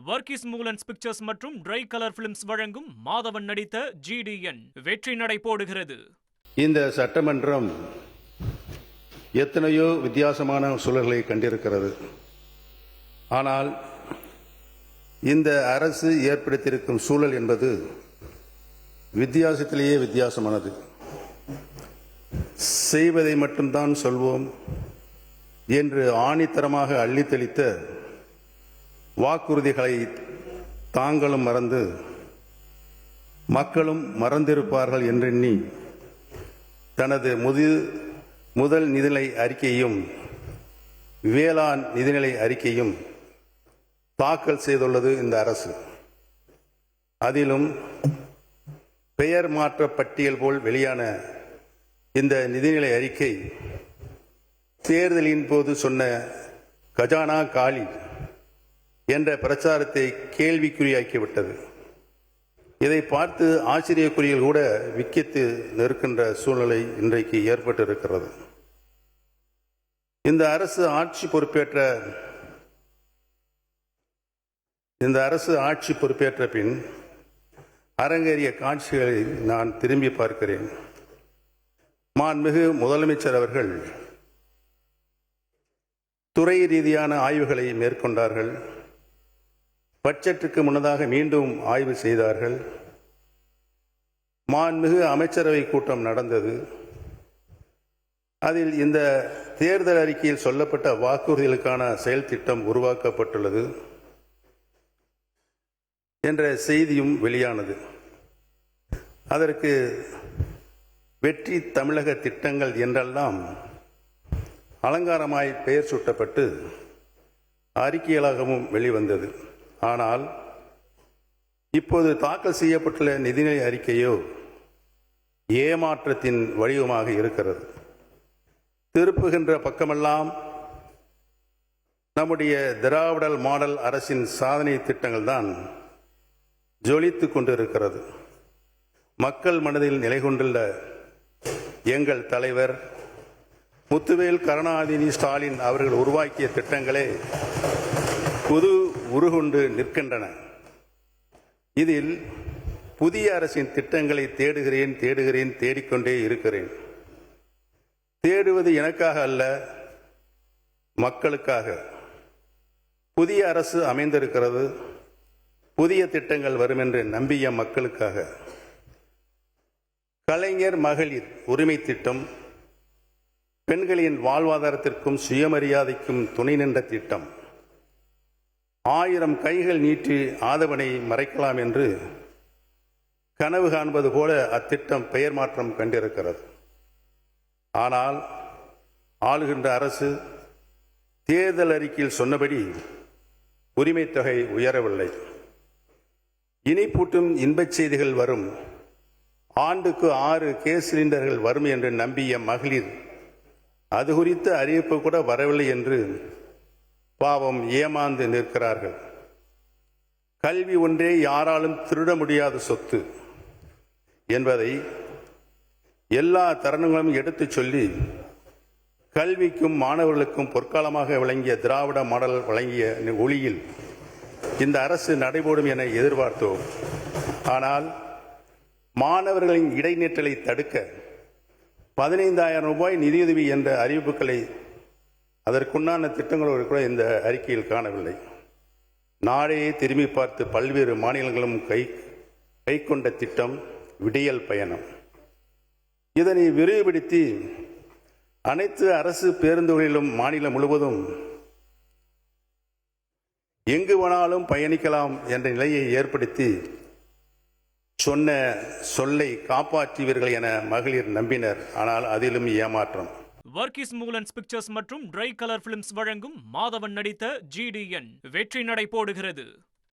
Varghese மூலன்ஸ் pictures மற்றும் try colour films வழங்கும் மாதவன் நடித்த GDN வெற்றி நடை போடுகிறது. இந்த சட்டமன்றம் எத்தனையோ வித்தியாசமான சூழல்களை கண்டிருக்கிறது. ஆனால் இந்த அரசு ஏற்படுத்தியிருக்கும் சூழல் என்பது வித்தியாசத்திலேயே வித்தியாசமானது. செய்வதை மட்டும்தான் சொல்வோம் என்று ஆணித்தரமாக அள்ளித்தளித்த வாக்குறுதிகளை தாங்களும் மறந்து மக்களும் மறந்திருப்பார்கள் என்றெண்ணி தனது முதல் நிதிநிலை அறிக்கையும் வேளாண் நிதிநிலை அறிக்கையும் தாக்கல் செய்துள்ளது இந்த அரசு. அதிலும் பெயர் மாற்ற பட்டியல் போல் வெளியான இந்த நிதிநிலை அறிக்கை தேர்தலின் போது சொன்ன கஜானா காலி என்ற பிரச்சாரத்தை கேள்விக்குறியாக்கிவிட்டது. இதை பார்த்து ஆச்சரியக்குறிகள் கூட விக்கித்து நிற்கின்ற சூழ்நிலை இன்றைக்கு ஏற்பட்டிருக்கிறது. இந்த அரசு ஆட்சி பொறுப்பேற்ற பின் அரங்கேறிய காட்சிகளை நான் திரும்பி பார்க்கிறேன். மாண்புமிகு முதலமைச்சர் அவர்கள் துறை ரீதியான ஆய்வுகளை மேற்கொண்டார்கள். பட்ஜெட்டுக்கு முன்னதாக மீண்டும் ஆய்வு செய்தார்கள். மாண்புமிகு அமைச்சரவை கூட்டம் நடந்தது. அதில் இந்த தேர்தல் அறிக்கையில் சொல்லப்பட்ட வாக்குறுதிகளுக்கான செயல் திட்டம் உருவாக்கப்பட்டுள்ளது என்ற செய்தியும் வெளியானது. அதற்கு வெற்றி தமிழக திட்டங்கள் என்றெல்லாம் அலங்காரமாய் பெயர் சூட்டப்பட்டு அறிக்கைகளாகவும் வெளிவந்தது. ஆனால் இப்போது தாக்கல் செய்யப்பட்டுள்ள நிதிநிலை அறிக்கையோ ஏமாற்றத்தின் வடிவமாக இருக்கிறது. திருப்புகின்ற பக்கமெல்லாம் நம்முடைய திராவிடல் மாடல் அரசின் சாதனை திட்டங்கள் தான் ஜொலித்துக் கொண்டிருக்கிறது. மக்கள் மனதில் நிலை கொண்டுள்ள எங்கள் தலைவர் முத்துவேல் கருணாநிதி ஸ்டாலின் அவர்கள் உருவாக்கிய திட்டங்களே புது உருகொண்டு நிற்கின்றன. இதில் புதிய அரசின் திட்டங்களை தேடுகிறேன் தேடிக்கொண்டே இருக்கிறேன். தேடுவது எனக்காக அல்ல, மக்களுக்காக. புதிய அரசு அமைந்திருக்கிறது, புதிய திட்டங்கள் வரும் என்று நம்பிய மக்களுக்காக. கலைஞர் மகளிர் உரிமை திட்டம் பெண்களின் வாழ்வாதாரத்திற்கும் சுயமரியாதைக்கும் துணை நின்ற திட்டம். 1000 கைகள் நீட்டி ஆதவனை மறைக்கலாம் என்று கனவு காண்பது போல அத்திட்டம் பெயர் மாற்றம் கண்டிருக்கிறது. ஆனால் ஆளுகின்ற அரசு தேர்தல் அறிக்கையில் சொன்னபடி உரிமை தொகை உயரவில்லை. இனிப்பூட்டும் இன்பச் செய்திகள் வரும், ஆண்டுக்கு 6 கேஸ் சிலிண்டர்கள் வரும் என்று நம்பிய மகளிர் அது குறித்த அறிவிப்பு கூட வரவில்லை என்று பாவம் ஏமாந்து நிற்கிறார்கள். கல்வி ஒன்றே யாராலும் திருட முடியாத சொத்து என்பதை எல்லா தருணங்களும் எடுத்துச் சொல்லி கல்விக்கும் மாணவர்களுக்கும் பொற்காலமாக விளங்கிய திராவிட மாடல் வழங்கிய ஒளியில் இந்த அரசு நடைபோடும் என எதிர்பார்த்தோம். ஆனால் மாணவர்களின் இடைநிற்றலை தடுக்க 15,000 ரூபாய் நிதியுதவி என்ற அறிவிப்புகளை அதற்குண்டான திட்டங்களோடு கூட இந்த அறிக்கையில் காணவில்லை. நாடே திரும்பி பார்த்து பல்வேறு மாநிலங்களும் கை கொண்ட திட்டம் விடியல் பயணம். இதனை விரிவுபடுத்தி அனைத்து அரசு பேருந்துகளிலும் மாநிலம் முழுவதும் எங்கு வேணாலும் பயணிக்கலாம் என்ற நிலையை ஏற்படுத்தி சொன்ன சொல்லை காப்பாற்றுவீர்கள் என மகளிர் நம்பினர். ஆனால் அதிலும் ஏமாற்றம். வர்கீஸ் மூலன்ஸ் பிக்சர்ஸ் மற்றும் ட்ரை கலர் பிலிம்ஸ் வழங்கும் மாதவன் நடித்த GDN வெற்றி நடை போடுகிறது.